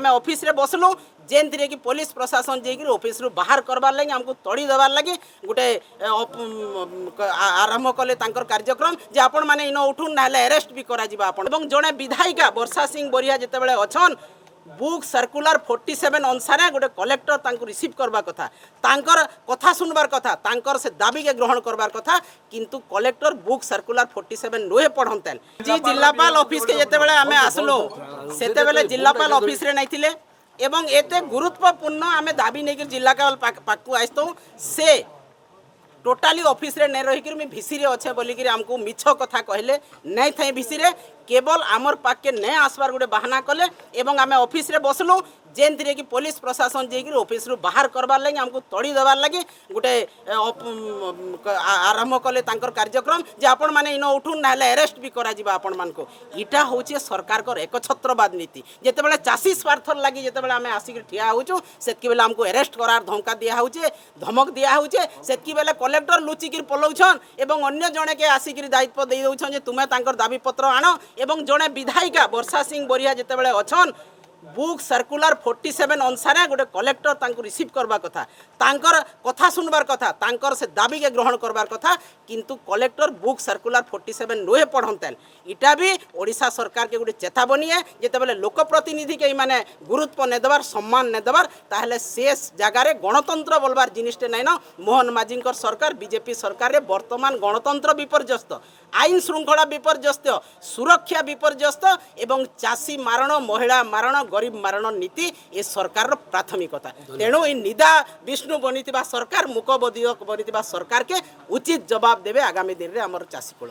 आम ऑफिस रे बसलु जेन कि पुलिस प्रशासन जाकि ऑफिस रु बाहर करबार लगी हमको तड़ी देवार लगी गोटे आरंभ कले कार्यक्रम जे आपण माने इन उठुन ना अरेस्ट भी करा जिबा आपण एवं जड़े विधायिका वर्षा सिंह बोरिया जितेबाला अछन बुक सर्कुलर 47 अनुसार गोटे कलेक्टर तांको रिसीव करबा कथा तांकर कथा सुनबार कथा तांकर से दाबी के ग्रहण करबार कथा किंतु कलेक्टर बुक सर्कुलर 47 नोहे पढ़ंतेन जी जिल्लापाल ऑफिस के जेतेबेले आमे आसलो सेतेबेले जिल्लापाल ऑफिस रे नाइथिले एवं एते गुरुत्वपूर्ण आमे दाबी नै जिल्लापाल पाकु आइतो से टोटाली ऑफिस रे नै रही मैं भिसी रे अच्छे बोलिक आमको मिछ कथा कहले नहीं थे भिसी रे केवल आमर पाके नहीं आसबार गोटे बहाना कले एवं आम ऑफिस रे बसलु जेन कि पुलिस प्रशासन जाकि ऑफिस रु बाहर करबार लगी हमको तड़ी देवार लगी गोटे आरंभ कले कार्यक्रम जे आपण माने इन उठुन ना अरेस्ट भी करा जिबा आपण मान को इटा होचे सरकार को एकछत्रवाद नीति जेतेबेले चासी स्वार्थ लगी जेतेबेले आमे आसिक ठिया होचु सेतकी बेले हमको अरेस्ट करार धमका दिया होचे धमक दिया होचे सेतकी बेले कलेक्टर लुचिकिर पलौछन एवं अन्य जणे के आसिक दायित्व दे दउछन जे तुमे तांकर दाबी पत्र आनो एवं जड़े विधायिका वर्षा सिंह बोरिया जितेबाला अछन बुक सर्कुलर 47 अनुसार गोटे कलेक्टर तांको रिसीव करबा कथा तांकर कथा सुनबार कथा तांकर से दाबी के ग्रहण करबार कथा किंतु कलेक्टर बुक सर्कुलर 47 नोहे पढ़ंतेन इटा भी ओडिशा सरकार के गोटे चेतावनी है जेतेबेले लोक प्रतिनिधि के माने गुरुत्व ने देबार सम्मान ने देबार ताहले से जगह रे गणतंत्र बोलबार जिनिसटे नै न मोहन माझींकर सरकार बीजेपी सरकार रे वर्तमान गणतंत्र विपर्यस्त आईन श्रृंखला विपर्यस्त सुरक्षा विपर्यस्त एवं चासी मारण महिला मारण गरीब मारण नीति ए सरकार प्राथमिकता तेणु ये निदा विष्णु बनी सरकार मुख बदी बनी सरकार के उचित जवाब देवे आगामी दिन में आमर चाषी कूल।